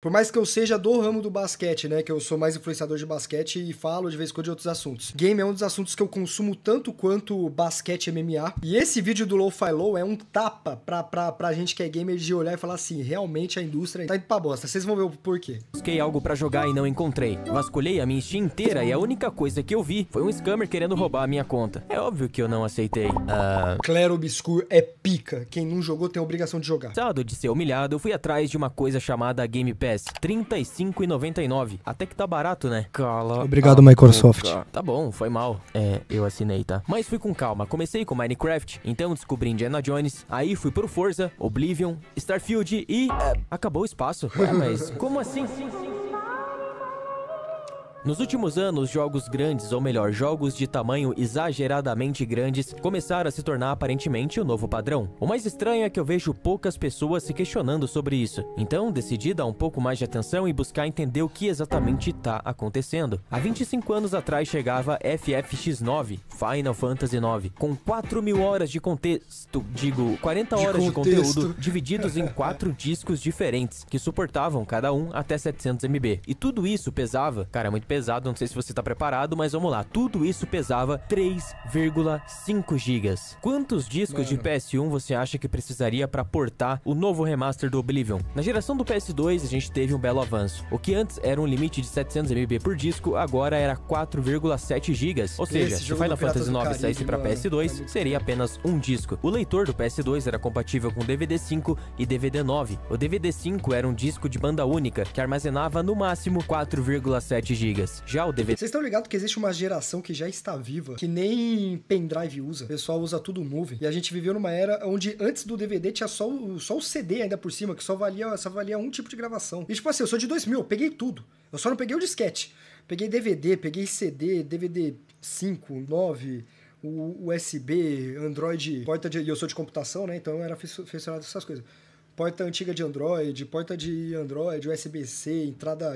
Por mais que eu seja do ramo do basquete, né, que eu sou mais influenciador de basquete e falo de vez em quando de outros assuntos. Game é um dos assuntos que eu consumo tanto quanto basquete e MMA. E esse vídeo do Lo-Fi Low é um tapa pra gente que é gamer de olhar e falar assim, realmente a indústria tá indo pra bosta. Vocês vão ver o porquê. Busquei algo pra jogar e não encontrei. Vasculhei a minha Steam inteira e a única coisa que eu vi foi um scammer querendo roubar a minha conta. É óbvio que eu não aceitei. Clair Obscur é pica. Quem não jogou tem a obrigação de jogar. Cansado de ser humilhado, eu fui atrás de uma coisa chamada Game Pass. R$35,99. Até que tá barato, né? Cala. Obrigado, Microsoft. Tá bom, foi mal. Eu assinei, tá? Mas fui com calma. Comecei com Minecraft, então descobri Indiana Jones. Aí fui pro Forza, Oblivion, Starfield e... acabou o espaço. Ué, mas como assim? Nos últimos anos, jogos grandes, ou melhor, jogos de tamanho exageradamente grandes, começaram a se tornar aparentemente o novo padrão. O mais estranho é que eu vejo poucas pessoas se questionando sobre isso. Então, decidi dar um pouco mais de atenção e buscar entender o que exatamente tá acontecendo. Há 25 anos atrás chegava FFX9, Final Fantasy IX, com 4.000 horas de contexto, 40 horas de conteúdo divididos em 4 discos diferentes, que suportavam cada um até 700 MB. E tudo isso pesava, cara, muito pesado, não sei se você tá preparado, mas vamos lá. Tudo isso pesava 3,5 GB. Quantos discos de PS1 você acha que precisaria para portar o novo remaster do Oblivion? Na geração do PS2, a gente teve um belo avanço. O que antes era um limite de 700 MB por disco, agora era 4,7 GB. Ou seja, se Final Fantasy IX saísse para PS2, seria apenas um disco. O leitor do PS2 era compatível com DVD5 e DVD9. O DVD5 era um disco de banda única, que armazenava no máximo 4,7 GB. Já o DVD... Vocês estão ligados que existe uma geração que já está viva, que nem pendrive usa. O pessoal usa tudo nuvem. E a gente viveu numa era onde antes do DVD tinha só o CD ainda por cima, que só valia um tipo de gravação. E tipo assim, eu sou de 2000, eu peguei tudo. Eu só não peguei o disquete. Peguei DVD, peguei CD, DVD 5, 9... o USB, Android, porta de... E eu sou de computação, né? Então eu era aficionado dessas coisas. Porta antiga de Android, porta de Android, USB-C, entrada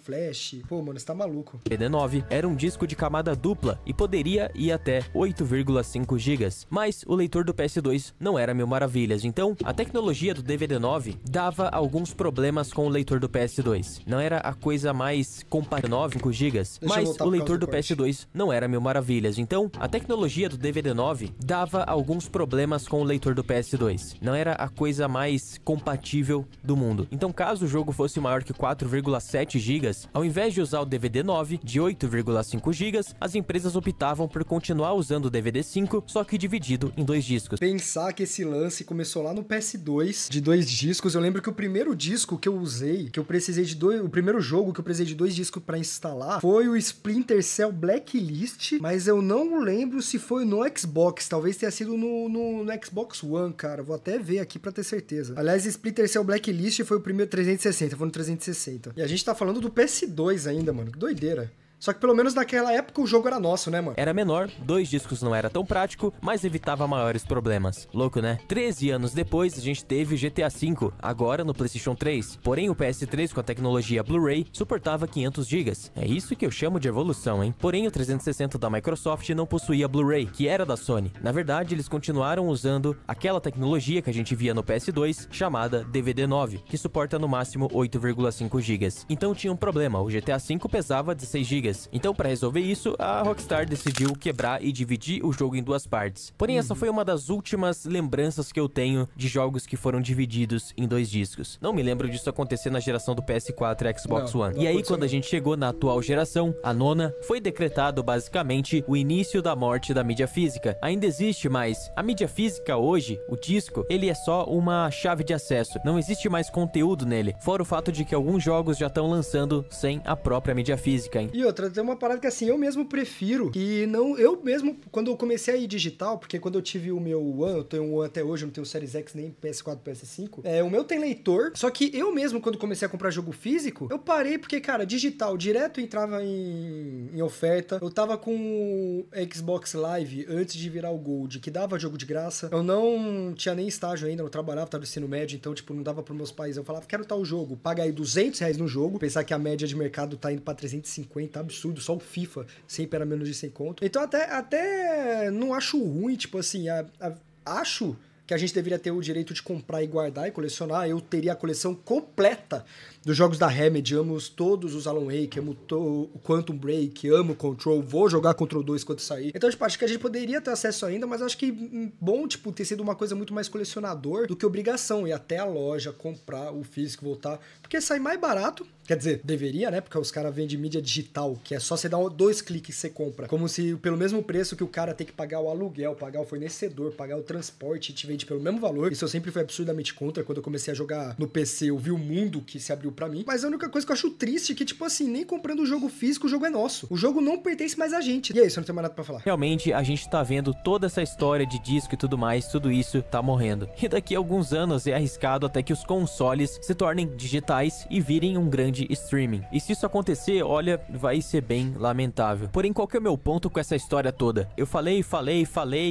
flash. Pô, mano, você tá maluco. DVD9 era um disco de camada dupla e poderia ir até 8,5 GB. Mas o leitor do PS2 não era mil maravilhas, então a tecnologia do DVD9 dava alguns problemas com o leitor do PS2. Não era a coisa mais compatível 5 GB, mas o leitor do PS2 não era mil maravilhas, então a tecnologia do DVD9 dava alguns problemas com o leitor do PS2. Não era a coisa mais compatível do mundo. Então, caso o jogo fosse maior que 4,7 GB, ao invés de usar o DVD9 de 8,5 GB, as empresas optavam por continuar usando o DVD5, só que dividido em 2 discos. Pensar que esse lance começou lá no PS2, de 2 discos. Eu lembro que o primeiro disco que eu usei, que eu precisei de o primeiro jogo que eu precisei de 2 discos pra instalar, foi o Splinter Cell Blacklist, mas eu não lembro se foi no Xbox. Talvez tenha sido no Xbox One, cara. Vou até ver aqui pra ter certeza. Aliás, Splinter Cell Blacklist foi o primeiro 360, foi no 360. E a gente tá falando do PS2 ainda, mano. Que doideira. Só que pelo menos naquela época o jogo era nosso, né, mano? Era menor, 2 discos não era tão prático, mas evitava maiores problemas. Louco, né? 13 anos depois, a gente teve GTA V, agora no PlayStation 3. Porém, o PS3 com a tecnologia Blu-ray suportava 500 GB. É isso que eu chamo de evolução, hein? Porém, o 360 da Microsoft não possuía Blu-ray, que era da Sony. Na verdade, eles continuaram usando aquela tecnologia que a gente via no PS2, chamada DVD9, que suporta no máximo 8,5 GB. Então tinha um problema, o GTA V pesava 16 GB. Então, para resolver isso, a Rockstar decidiu quebrar e dividir o jogo em 2 partes. Porém, essa foi uma das últimas lembranças que eu tenho de jogos que foram divididos em 2 discos. Não me lembro disso acontecer na geração do PS4 e Xbox One. E aí, quando a gente chegou na atual geração, a nona, foi decretado basicamente o início da morte da mídia física. Ainda existe, mas a mídia física hoje, o disco, ele é só uma chave de acesso. Não existe mais conteúdo nele, fora o fato de que alguns jogos já estão lançando sem a própria mídia física, hein? E outra, tem uma parada que assim, eu mesmo prefiro que não, eu mesmo, quando eu comecei a ir digital, porque quando eu tive o meu One, eu tenho um One até hoje, eu não tenho o Series X nem PS4, PS5, o meu tem leitor, só que eu mesmo, quando comecei a comprar jogo físico, eu parei porque, cara, digital, direto entrava em oferta, eu tava com o Xbox Live antes de virar o Gold, que dava jogo de graça, eu não tinha nem estágio ainda, eu trabalhava, tava no ensino médio, então, tipo, não dava pros meus pais, eu falava, quero tal jogo, paga aí R$200 no jogo, pensar que a média de mercado tá indo pra 350, absurdo, só o FIFA sempre era menos de 100 conto. Então até não acho ruim, tipo assim, acho que a gente deveria ter o direito de comprar e guardar e colecionar. Eu teria a coleção completa dos jogos da Remedy, amo todos os Alan Wake, amo o Quantum Break, amo Control, vou jogar Control 2 quando sair. Então, tipo, acho que a gente poderia ter acesso ainda, mas acho que bom, tipo, ter sido uma coisa muito mais colecionador do que obrigação, ir até a loja, comprar o físico, voltar, porque sai mais barato, quer dizer, deveria, né, porque os caras vendem mídia digital, que é só você dar 2 cliques e você compra, como se pelo mesmo preço que o cara tem que pagar o aluguel, pagar o fornecedor, pagar o transporte, te vende pelo mesmo valor. Isso eu sempre fui absurdamente contra. Quando eu comecei a jogar no PC, eu vi o mundo que se abriu pra mim, mas a única coisa que eu acho triste é que, tipo assim, nem comprando o jogo físico, o jogo é nosso. O jogo não pertence mais a gente. E é isso, eu não tenho mais nada pra falar. Realmente, a gente tá vendo toda essa história de disco e tudo mais, tudo isso tá morrendo. E daqui a alguns anos é arriscado até que os consoles se tornem digitais e virem um grande streaming. E se isso acontecer, olha, vai ser bem lamentável. Porém, qual que é o meu ponto com essa história toda? Eu falei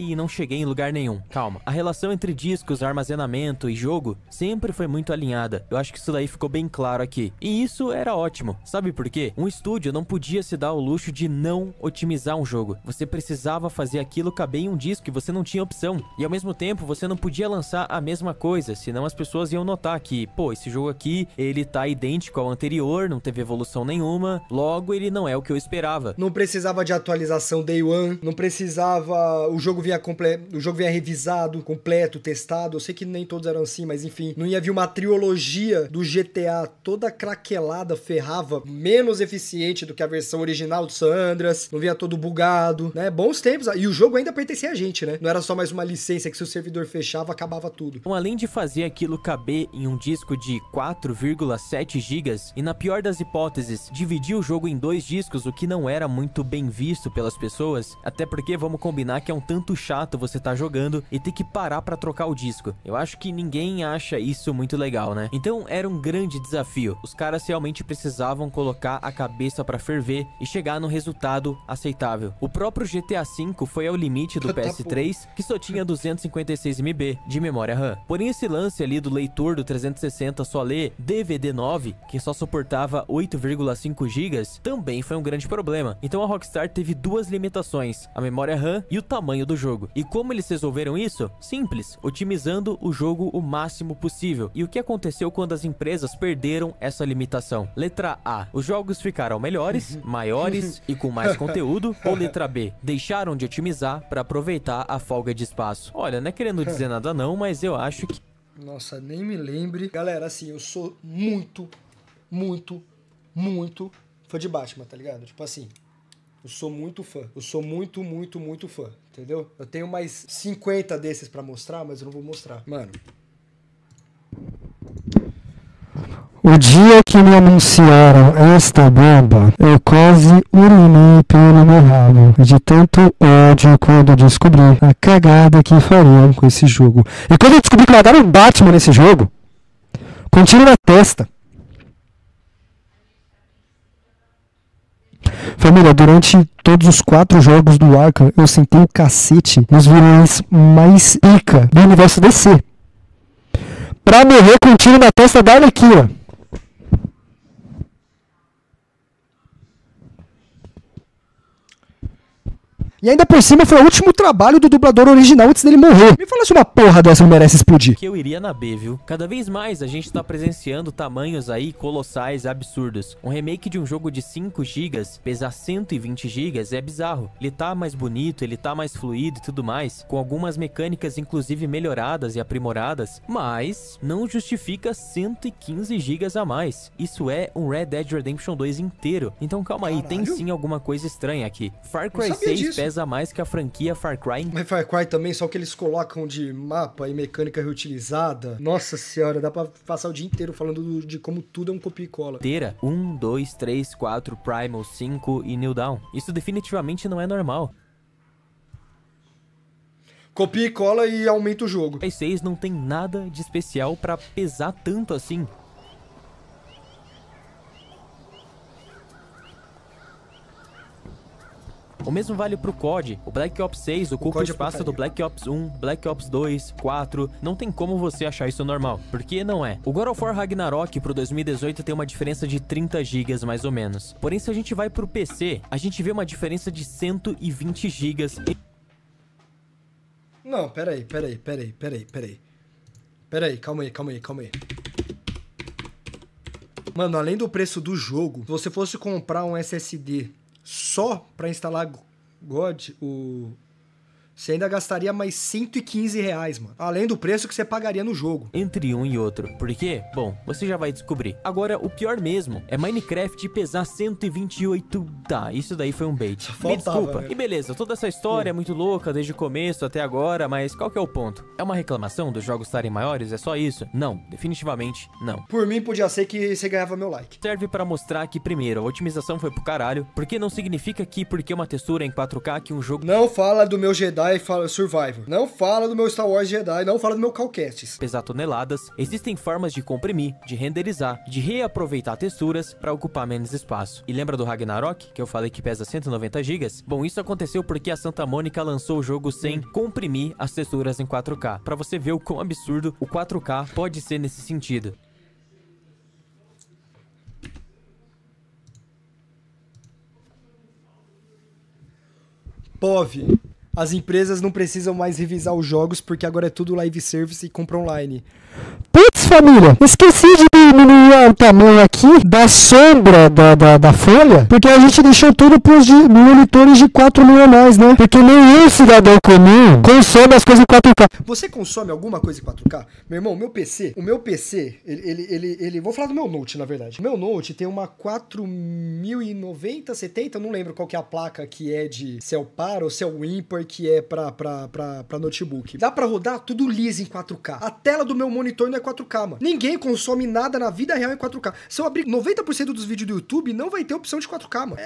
e não cheguei em lugar nenhum. Calma. A relação entre discos, armazenamento e jogo sempre foi muito alinhada. Eu acho que isso daí ficou bem claro aqui. E isso era ótimo. Sabe por quê? Um estúdio não podia se dar o luxo de não otimizar um jogo. Você precisava fazer aquilo caber em um disco e você não tinha opção. E ao mesmo tempo, você não podia lançar a mesma coisa, senão as pessoas iam notar que, pô, esse jogo aqui, ele tá idêntico ao anterior, não teve evolução nenhuma, logo ele não é o que eu esperava. Não precisava de atualização Day One, não precisava, o jogo vinha revisado, completo, testado. Eu sei que nem todos eram assim, mas enfim, não ia vir uma trilogia do GTA toda craquelada, ferrava, menos eficiente do que a versão original do San Andreas, não vinha todo bugado, né? Bons tempos, e o jogo ainda pertencia a gente, né? Não era só mais uma licença que se o servidor fechava, acabava tudo. Então, além de fazer aquilo caber em um disco de 4,7 GB, e na pior das hipóteses, dividir o jogo em 2 discos, o que não era muito bem visto pelas pessoas, até porque vamos combinar que é um tanto chato você tá jogando e ter que parar pra trocar o disco. Eu acho que ninguém acha isso muito legal, né? Então era um grande desafio. Os caras realmente precisavam colocar a cabeça pra ferver e chegar no resultado aceitável. O próprio GTA V foi ao limite do PS3, que só tinha 256 MB de memória RAM. Porém, esse lance ali do leitor do 360 só ler DVD9, que só suportava 8,5 GB, também foi um grande problema. Então a Rockstar teve 2 limitações, a memória RAM e o tamanho do jogo. E como eles resolveram isso? Simples, otimizando o jogo o máximo possível. E o que aconteceu quando as empresas perderam essa limitação? Letra A, os jogos ficaram melhores, maiores e com mais conteúdo. Ou letra B, deixaram de otimizar para aproveitar a folga de espaço. Olha, não é querendo dizer nada não, mas eu acho que... Nossa, nem me lembre. Galera, assim, eu sou muito fã de Batman, tá ligado? Tipo assim, eu sou muito fã. Eu sou muito fã, entendeu? Eu tenho mais 50 desses pra mostrar, mas eu não vou mostrar. Mano. O dia que me anunciaram esta bomba, eu quase urinei pelo meu rabo, de tanto ódio quando eu descobri a cagada que fariam com esse jogo. E quando eu descobri que mandaram um Batman nesse jogo, com um tiro na testa. Família, durante todos os 4 jogos do Arkham, eu sentei o cacete nos vilões mais pica do universo DC. Pra morrer com um tiro na testa da Arlequina. E ainda por cima foi o último trabalho do dublador original antes dele morrer. Me fala se uma porra dessa não merece explodir. Que eu iria na B, viu? Cada vez mais a gente tá presenciando tamanhos aí colossais, absurdos. Um remake de um jogo de 5 GB pesar 120 GB é bizarro. Ele tá mais bonito, ele tá mais fluido e tudo mais, com algumas mecânicas inclusive melhoradas e aprimoradas, mas não justifica 115 GB a mais. Isso é um Red Dead Redemption 2 inteiro. Então calma aí, tem sim alguma coisa estranha aqui. Far Cry 6 pesa mais que a franquia Far Cry. Mas Far Cry também, só que eles colocam de mapa e mecânica reutilizada. Nossa senhora, dá pra passar o dia inteiro falando de como tudo é um copia e cola. 1, 2, 3, 4, Primal, 5 e New Dawn. Isso definitivamente não é normal. Copia e cola e aumenta o jogo. Far Cry 6 não tem nada de especial pra pesar tanto assim. O mesmo vale pro COD. O Black Ops 6 ocupa o espaço do Black Ops 1, Black Ops 2, 4. Não tem como você achar isso normal, porque não é. O God of War Ragnarok pro 2018 tem uma diferença de 30 GB mais ou menos. Porém, se a gente vai pro PC, a gente vê uma diferença de 120 GB. Não, peraí. Peraí, calma aí. Mano, além do preço do jogo, se você fosse comprar um SSD só pra instalar God, você ainda gastaria mais R$115, mano. Além do preço que você pagaria no jogo. Entre um e outro. Por quê? Bom, você já vai descobrir. Agora, o pior mesmo é Minecraft pesar 128... Tá, isso daí foi um bait. Me desculpa. Né? E beleza, toda essa história é muito louca desde o começo até agora, mas qual que é o ponto? É uma reclamação dos jogos estarem maiores? É só isso? Não, definitivamente não. Por mim, podia ser que você ganhava meu like. Serve pra mostrar que, primeiro, a otimização foi pro caralho, porque não significa que porque uma textura é em 4K que um jogo... Não fala do meu Jedi Survivor. Não fala do meu Star Wars Jedi. Não fala do meu Calcastes. Pesar toneladas, existem formas de comprimir, de renderizar, de reaproveitar texturas para ocupar menos espaço. E lembra do Ragnarok, que eu falei que pesa 190 GB? Bom, isso aconteceu porque a Santa Mônica lançou o jogo sem comprimir as texturas em 4K, para você ver o quão absurdo o 4K pode ser nesse sentido. POV. As empresas não precisam mais revisar os jogos porque agora é tudo live service e compra online. Putz, família, esqueci de diminuir o tamanho aqui da sombra da folha, porque a gente deixou tudo pros monitores de 4.000 a mais, né? Porque nenhum cidadão comum consome as coisas em 4K. Você consome alguma coisa em 4K? Meu irmão, o meu PC, ele vou falar do meu Note, na verdade. O meu Note tem uma 4090, 70, eu não lembro qual que é a placa que é de cell par ou cell ímpar que é pra notebook. Dá pra rodar tudo liso em 4K. A tela do meu monitor não é 4K, mano. Ninguém consome nada na vida real em 4K. Se eu abrir 90% dos vídeos do YouTube, não vai ter opção de 4K, mano.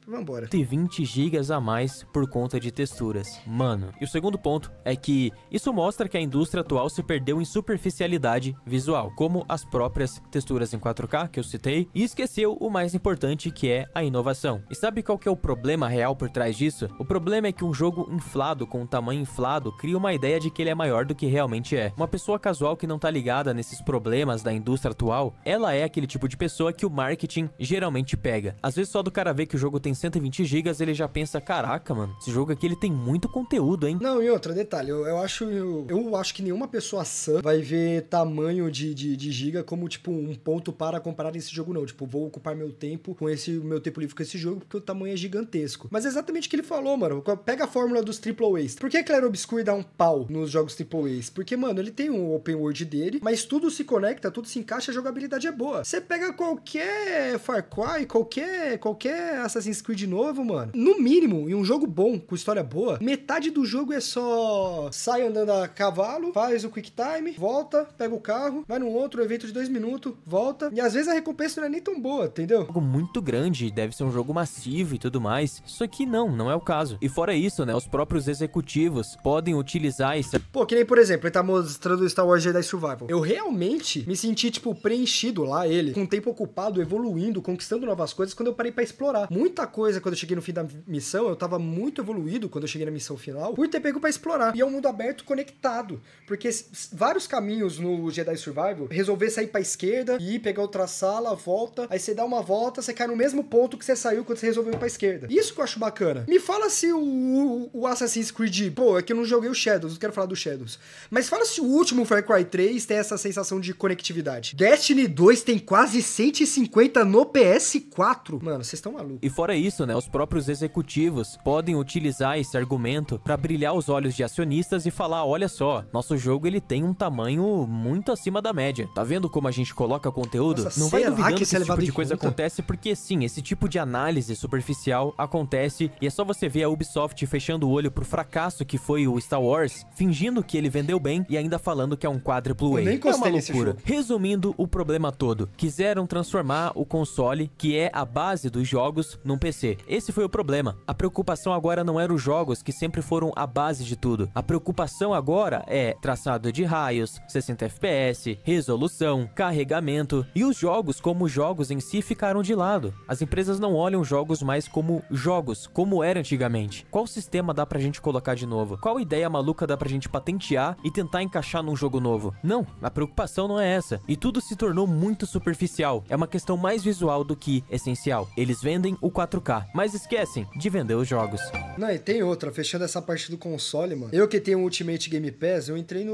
Vambora. Tem 20 GB a mais por conta de texturas. Mano, e o segundo ponto é que isso mostra que a indústria atual se perdeu em superficialidade visual, como as próprias texturas em 4K que eu citei, e esqueceu o mais importante, que é a inovação. E sabe qual que é o problema real por trás disso? O problema é que um jogo inflado com um tamanho inflado cria uma ideia de que ele é maior do que realmente é. Uma pessoa casual que não tá ligada nesses problemas da indústria atual, ela é aquele tipo de pessoa que o marketing geralmente pega. Às vezes só do cara ver que o jogo tem 120 GB, ele já pensa, caraca, mano, esse jogo aqui ele tem muito conteúdo, hein? Não, e outro detalhe, eu acho que nenhuma pessoa sã vai ver tamanho de giga como, tipo, um ponto para comparar esse jogo, não. Tipo, vou ocupar meu tempo meu tempo livre com esse jogo porque o tamanho é gigantesco. Mas é exatamente o que ele falou, mano. Pega a fórmula dos AAAs. Por que Clair Obscur dá um pau nos jogos AAAs? Porque, mano, ele tem um open world dele, mas tudo se conecta, tudo se encaixa, a jogabilidade é boa. Você pega qualquer Far Cry, qualquer Assassin's Creed novo, mano, no mínimo, em um jogo bom, com história boa, metade do jogo é só sai andando a cavalo, faz o quick time, volta, pega o carro, vai num outro evento de 2 minutos, volta, e às vezes a recompensa não é nem tão boa, entendeu? Um jogo muito grande, deve ser um jogo massivo e tudo mais, só que não é o caso. E fora isso, né, os próprios executivos podem utilizar isso. Pô, que nem, por exemplo, ele tá mostrando o Star Wars Jedi Survival. Eu realmente me senti, tipo, preenchido lá, ele, com o tempo ocupado, evoluindo, conquistando novas coisas, quando eu parei pra explorar. Muita coisa, quando eu cheguei no fim da missão, eu tava muito evoluído quando eu cheguei na missão final, por ter pego pra explorar. E é um mundo aberto conectado, porque vários caminhos no Jedi Survival, resolver sair pra esquerda, ir, pegar outra sala, volta, aí você dá uma volta, você cai no mesmo ponto que você saiu quando você resolveu ir pra esquerda. Isso que eu acho bacana. Me fala se o Assassin's Creed, pô, é que eu não joguei o Shadows, não quero falar do Shadows, mas fala se o último Far Cry 3 tem essa sensação de conectividade. Destiny 2 tem quase 150 no PS4. Mano, vocês estão malucos. E fora isso, né, os próprios executivos podem utilizar esse argumento pra brilhar os olhos de acionistas e falar, olha só, nosso jogo ele tem um tamanho muito acima da média. Tá vendo como a gente coloca conteúdo? Nossa, não vai duvidando que esse tipo de coisa conta? acontece, porque sim, esse tipo de análise superficial acontece, e é só você ver a Ubisoft fechando o olho pro fracasso que foi o Star Wars, fingindo que ele vendeu bem e ainda falando que é um quadruple A. É uma loucura. Resumindo o problema todo, quiseram transformar o console, que é a base dos jogos, num PC. Esse foi o problema. A preocupação agora não era os jogos, que sempre foram a base de tudo. A preocupação agora é traçado de raios, 60 FPS, resolução, carregamento, e os jogos como jogos em si ficaram de lado. As empresas não olham jogos mais como jogos, como era antigamente. Qual sistema dá pra gente colocar de novo? Qual ideia maluca dá pra gente patentear e tentar encaixar num jogo novo? Não, a preocupação não é essa. E tudo se tornou muito superficial. É uma questão mais visual do que essencial. Eles Eles vendem o 4K, mas esquecem de vender os jogos. Não, e tem outra, fechando essa parte do console, mano. Eu que tenho o Ultimate Game Pass, eu entrei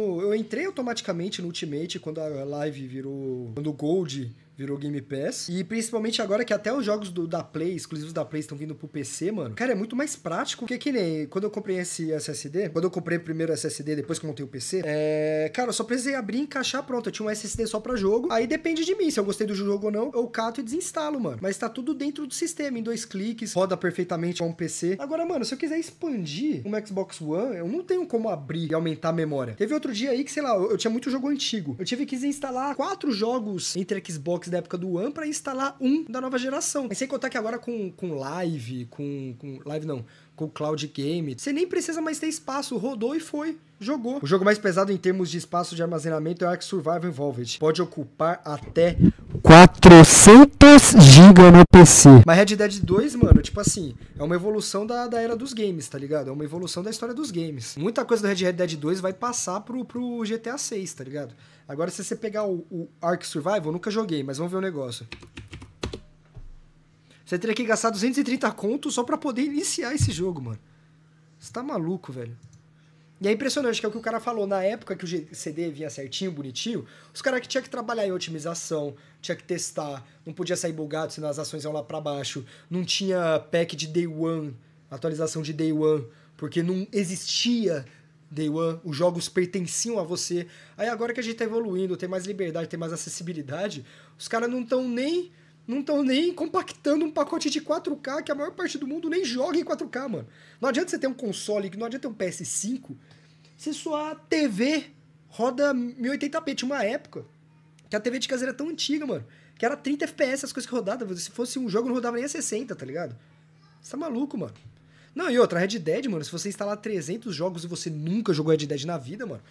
automaticamente no Ultimate quando a Live virou... Quando o Gold virou Game Pass. E principalmente agora que até os jogos da Play, exclusivos da Play, estão vindo pro PC, mano. Cara, é muito mais prático. Porque que nem quando eu comprei esse SSD, quando eu comprei primeiro o SSD, depois que eu montei o PC, cara, eu só precisei abrir e encaixar, pronto. Eu tinha um SSD só pra jogo. Aí depende de mim, se eu gostei do jogo ou não, eu cato e desinstalo, mano. Mas tá tudo dentro do sistema, em 2 cliques, roda perfeitamente com um PC. Agora, mano, se eu quiser expandir um Xbox One, eu não tenho como abrir e aumentar a memória. Teve outro dia aí que, sei lá, eu tinha muito jogo antigo. Eu tive que desinstalar 4 jogos entre Xbox da época do One pra instalar um da nova geração. Mas sem contar que agora com Live, com Live não, com Cloud Game, você nem precisa mais ter espaço, rodou e foi. Jogou. O jogo mais pesado em termos de espaço de armazenamento é o Ark Survival Evolved. Pode ocupar até 400 GB no PC. Mas Red Dead 2, mano, tipo assim, é uma evolução da era dos games, tá ligado? É uma evolução da história dos games. Muita coisa do Red Dead 2 vai passar pro GTA 6, tá ligado? Agora, se você pegar o Ark Survival, eu nunca joguei, mas vamos ver o negócio. Você teria que gastar 230 conto só pra poder iniciar esse jogo, mano. Você tá maluco, velho. E é impressionante que é o que o cara falou, na época que o CD vinha certinho, bonitinho, os caras que tinham que trabalhar em otimização, tinha que testar, não podia sair bugado senão as ações iam lá pra baixo, não tinha pack de Day One, atualização de Day One, porque não existia Day One, os jogos pertenciam a você. Aí agora que a gente tá evoluindo, tem mais liberdade, tem mais acessibilidade, os caras não estão nem compactando um pacote de 4K que a maior parte do mundo nem joga em 4K, mano. Não adianta você ter um console, não adianta ter um PS5, se sua TV roda 1080p. Tinha uma época que a TV de casa era tão antiga, mano, que era 30 FPS as coisas que rodavam. Se fosse um jogo, não rodava nem a 60, tá ligado? Você tá maluco, mano. Não, e outra, Red Dead, mano, se você instalar 300 jogos e você nunca jogou Red Dead na vida, mano...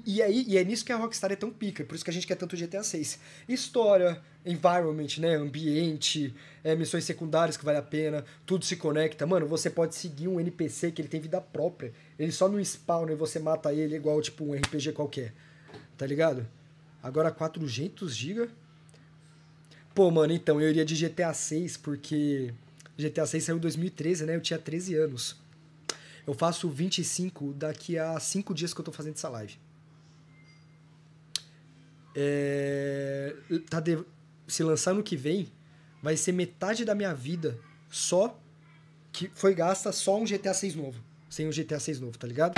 E é nisso que a Rockstar é tão pica, por isso que a gente quer tanto GTA 6. História, environment, né, ambiente, missões secundárias que vale a pena, tudo se conecta. Mano, você pode seguir um NPC que ele tem vida própria, ele só não spawna e você mata ele igual tipo um RPG qualquer, tá ligado? Agora 400 GB? Pô, mano, então, eu iria de GTA 6 porque GTA 6 saiu em 2013, né, eu tinha 13 anos. Eu faço 25 daqui a 5 dias que eu tô fazendo essa live. Se lançar no que vem, vai ser metade da minha vida só que foi gasta só um GTA 6 novo. Sem um GTA 6 novo, tá ligado?